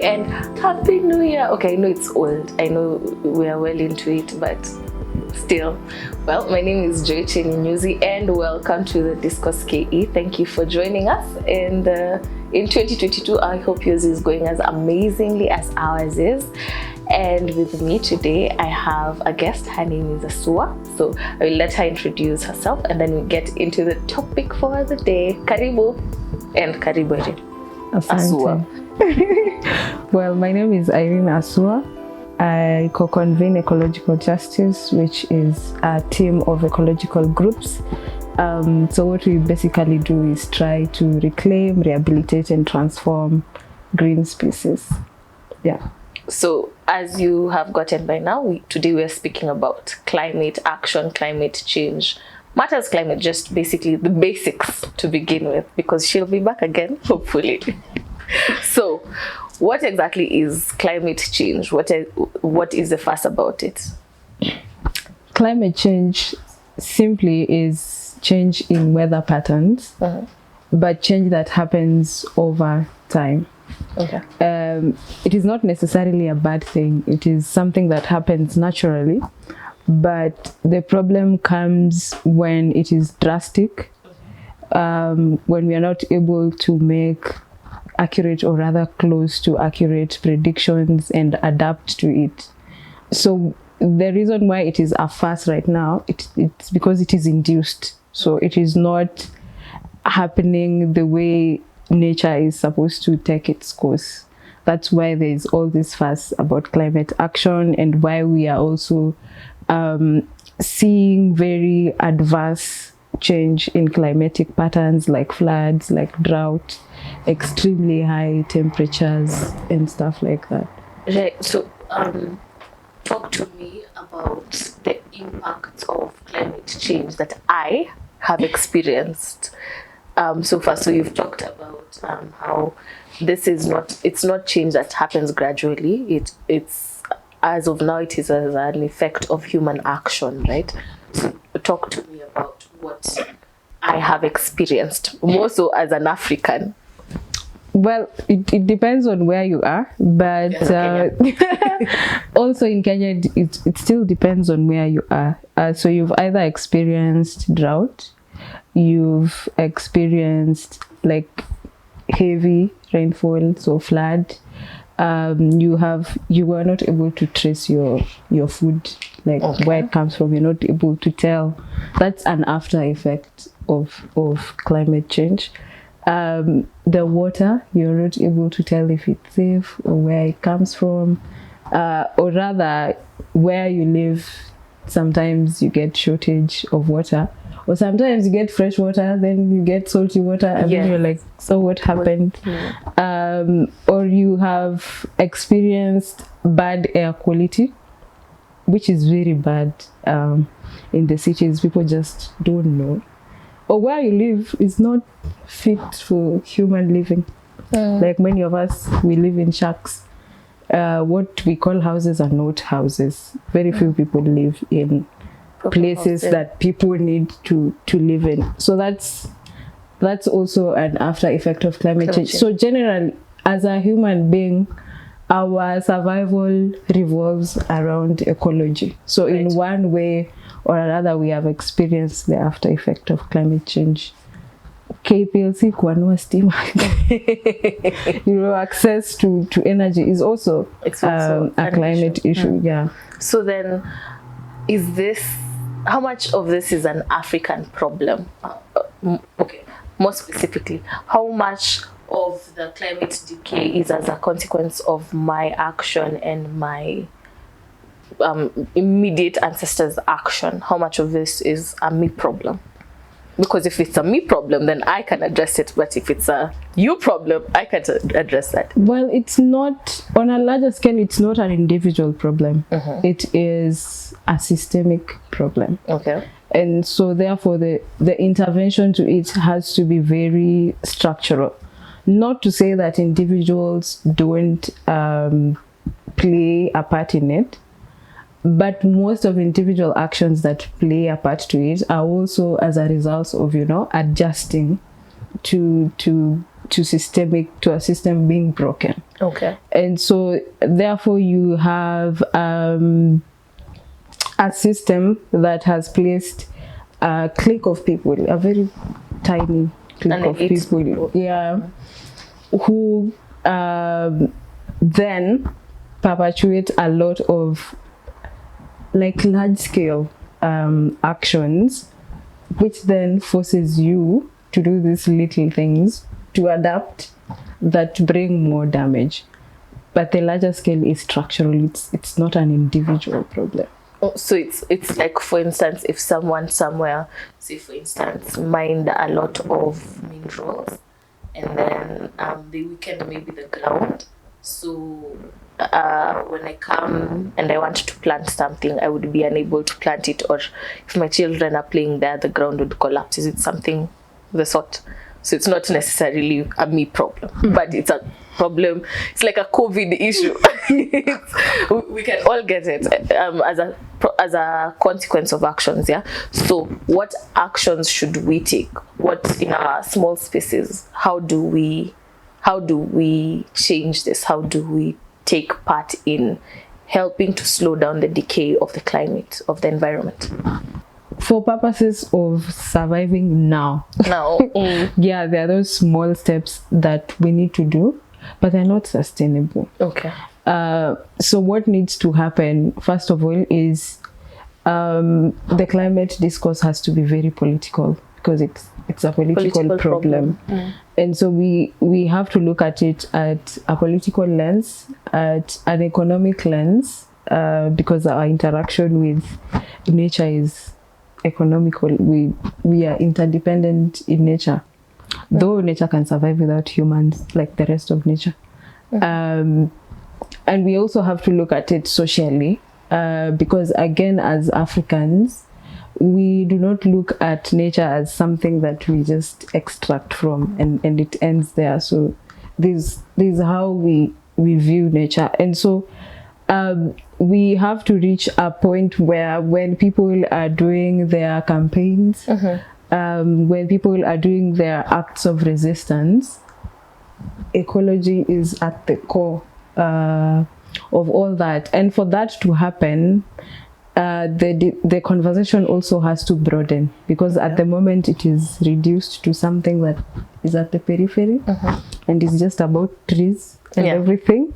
and Happy New Year. Okay, I know it's old. I know we are well into it, but still. Well, my name is Chenyenyozi and welcome to the Discourse KE. Thank you for joining us. And in 2022, I hope yours is going as amazingly as ours is. And with me today, I have a guest. Her name is Asuwa. So I will let her introduce herself and then we'll get into the topic for the day. Karibu and Karibu Asuwa. Well, my name is Irene Asuwa. I co-convene Ecological Justice, which is a team of ecological groups. So what we basically do is try to reclaim, rehabilitate, and transform green species. Yeah. So as you have gotten by now, today we are speaking about climate action, climate change. Matters climate, just basically the basics to begin with, because she'll be back again, hopefully. So what exactly is climate change? What is the fuss about it? Climate change simply is change in weather patterns, but change that happens over time. Okay. It is not necessarily a bad thing. It is something that happens naturally, but the problem comes when it is drastic, when we are not able to make accurate or rather close to accurate predictions and adapt to it. So the reason why it is a fuss right now, it's because it is induced. So it is not happening the way nature is supposed to take its course. That's why there is all this fuss about climate action and why we are also seeing very adverse change in climatic patterns like floods, like drought, extremely high temperatures and stuff like that. Right. So talk to me about the impact of climate change that I have experienced so far. So you've talked about how this is it's not change that happens gradually. It's as of now it is as an effect of human action, right? So talk to me about what I have experienced, more so as an African. Well, it depends on where you are, but also in Kenya, it still depends on where you are. So you've either experienced drought, you've experienced like heavy rainfall, so flood. You were not able to trace your food, like where it comes from. You're not able to tell. That's an after effect of climate change. The water, you're not able to tell if it's safe or where it comes from, or rather where you live. Sometimes you get shortage of water, or sometimes you get fresh water, then you get salty water, and then you're like, so what happened? Or you have experienced bad air quality, which is very bad in the cities. People just don't know. Or where you live is not fit for human living. Like many of us, we live in shacks. What we call houses are not houses. Very few people live in places that people need to live in. So that's also an after effect of climate change. So generally, as a human being, our survival revolves around ecology. So in one way or another, we have experienced the after effect of climate change. KPLC kuanua stima, access to energy is also a climate issue. Yeah. So then, how much of this is an African problem? Okay, more specifically, how much of the climate decay is as a consequence of my action and my immediate ancestors' action? How much of this is a me problem? Because if it's a me problem, then I can address it. But if it's a you problem, I can't address that. Well, it's not, on a larger scale, it's not an individual problem. It is a systemic problem. Okay. And so therefore, the intervention to it has to be very structural. Not to say that individuals don't play a part in it, but most of individual actions that play a part to it are also as a result of, adjusting to to a system being broken. Okay. And so therefore you have a system that has placed a clique of people, a very tiny clique of people, yeah, who then perpetuate a lot of like large scale actions, which then forces you to do these little things to adapt that bring more damage. But the larger scale is structural. It's not an individual problem. Oh, so it's like, for instance, if someone somewhere, say for instance, mined a lot of minerals, and then they weaken maybe the ground. So when I come and I want to plant something, I would be unable to plant it, or if my children are playing there, the ground would collapse. Is it something of the sort? So it's not necessarily a me problem, but it's a problem. It's like a COVID issue. We can all get it as a consequence of actions. Yeah. So what actions should we take? What in our small spaces? How do we change this? How do we take part in helping to slow down the decay of the climate, of the environment? For purposes of surviving now, yeah, there are those small steps that we need to do, but they're not sustainable. Okay. So what needs to happen, first of all, is the climate discourse has to be very political, because it's a political problem. And so we have to look at it at a political lens, at an economic lens, because our interaction with nature is economical. We are interdependent in nature, though nature can survive without humans, like the rest of nature. And we also have to look at it socially, because again, as Africans, we do not look at nature as something that we just extract from and it ends there. So this is how we view nature. And so we have to reach a point where when people are doing their campaigns, when people are doing their acts of resistance, ecology is at the core of all that. And for that to happen, the conversation also has to broaden, because at the moment it is reduced to something that is at the periphery and it's just about trees and everything,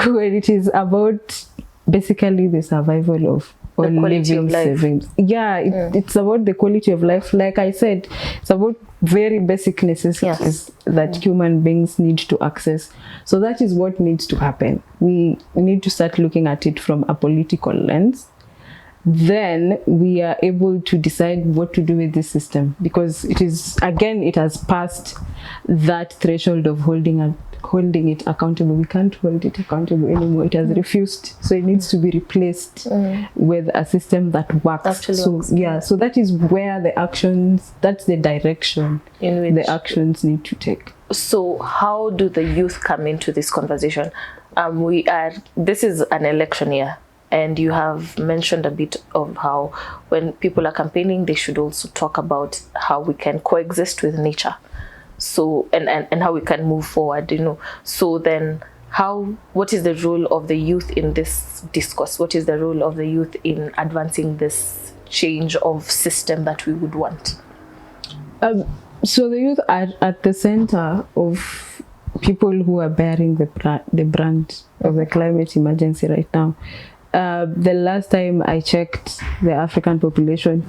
when it is about basically the survival of all living savings. It's about the quality of life. Like I said, it's about very basic necessities that human beings need to access. So that is what needs to happen. We need to start looking at it from a political lens. Then we are able to decide what to do with this system, because it has passed that threshold of holding it accountable. We can't hold it accountable anymore. It has refused, so it needs to be replaced with a system that works. So that is where that's the direction in which the actions need to take. So how do the youth come into this conversation? This is an election year, and you have mentioned a bit of how when people are campaigning, they should also talk about how we can coexist with nature. So and how we can move forward, So then what is the role of the youth in this discourse? What is the role of the youth in advancing this change of system that we would want? So the youth are at the center of people who are bearing the brunt of the climate emergency right now. The last time I checked the African population,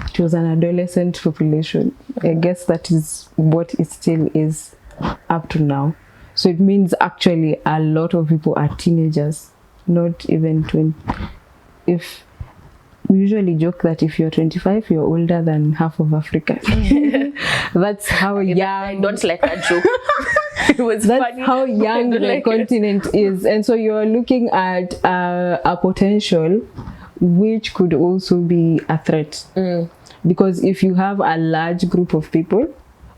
it was an adolescent population. I guess that is what it still is up to now. So it means actually a lot of people are teenagers, not even 20. If we usually joke that if you're 25, you're older than half of Africa. That's how young. I don't like that joke. That's funny. How young the continent is. And so you're looking at a potential which could also be a threat. Because if you have a large group of people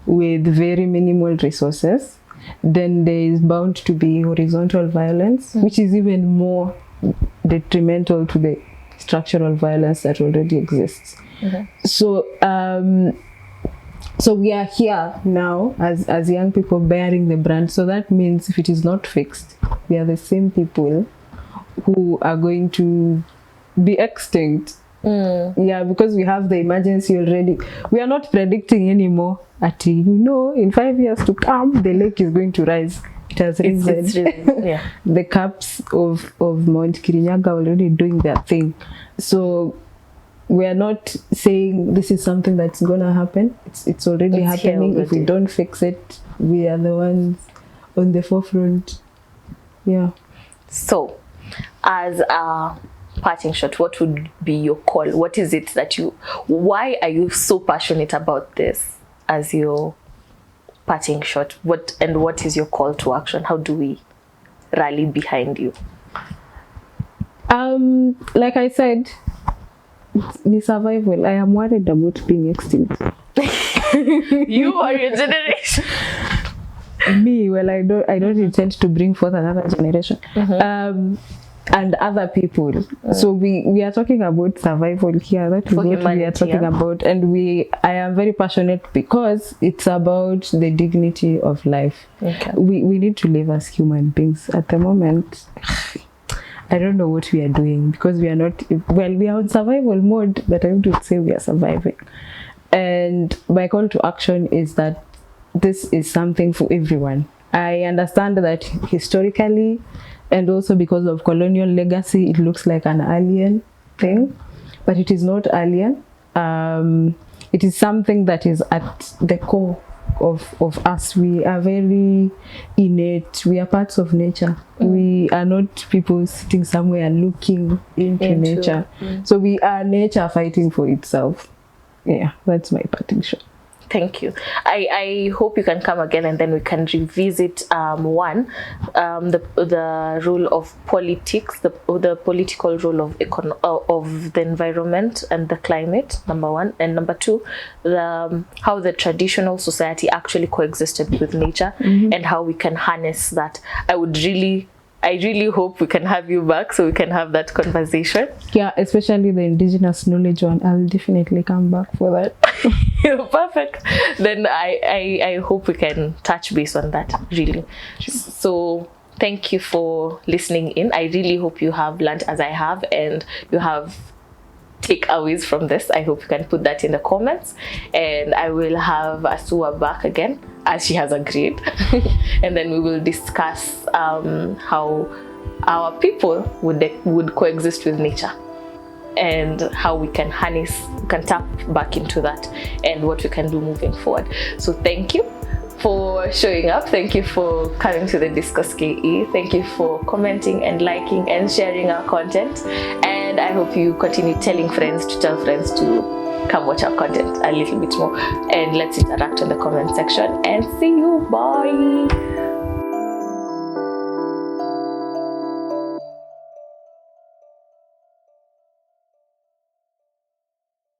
with very minimal resources, then there is bound to be horizontal violence, which is even more detrimental to the structural violence that already exists. So So we are here now as young people bearing the brand. So that means if it is not fixed, we are the same people who are going to be extinct. Yeah, because we have the emergency already. We are not predicting anymore. In 5 years to come, the lake is going to rise. It has risen. Yeah. The caps of Mount Kirinyaga are already doing their thing. So we are not saying this is something that's gonna happen. It's already happening. If we don't fix it, we are the ones on the forefront. Yeah. So, as a parting shot, what would be your call? What is it that why are you so passionate about this as your parting shot? What is your call to action? How do we rally behind you? Like I said, it's survival. I am worried about being extinct. You are your generation. Me, well, I don't intend to bring forth another generation. And other people. So we are talking about survival here. That is what we are talking about. And I am very passionate because it's about the dignity of life. Okay. We need to live as human beings. At the moment, I don't know what we are doing because we are not, well, we are on survival mode, but I would say we are surviving. And my call to action is that this is something for everyone. I understand that historically, and also because of colonial legacy, it looks like an alien thing, but it is not alien. It is something that is at the core of us. We are very innate. We are parts of nature. We are not people sitting somewhere looking into nature. So we are nature fighting for itself. Yeah, that's my parting shot. Thank you. I hope you can come again and then we can revisit the role of politics, the political role of the environment and the climate, number one, and number two, how the traditional society actually coexisted with nature and how we can harness that. I really hope we can have you back so we can have that conversation. Yeah, especially the indigenous knowledge one. I'll definitely come back for that. Perfect. Then I hope we can touch base on that, really. So thank you for listening in. I really hope you have learned as I have and you have takeaways from this. I hope you can put that in the comments, and I will have Asuwa back again as she has agreed and then we will discuss how our people would coexist with nature and how we can tap back into that and what we can do moving forward. So thank you for showing up. Thank you for coming to the Discuss KE. Thank you for commenting and liking and sharing our content. And I hope you continue telling friends to tell friends to come watch our content a little bit more. And let's interact in the comment section. And see you. Bye.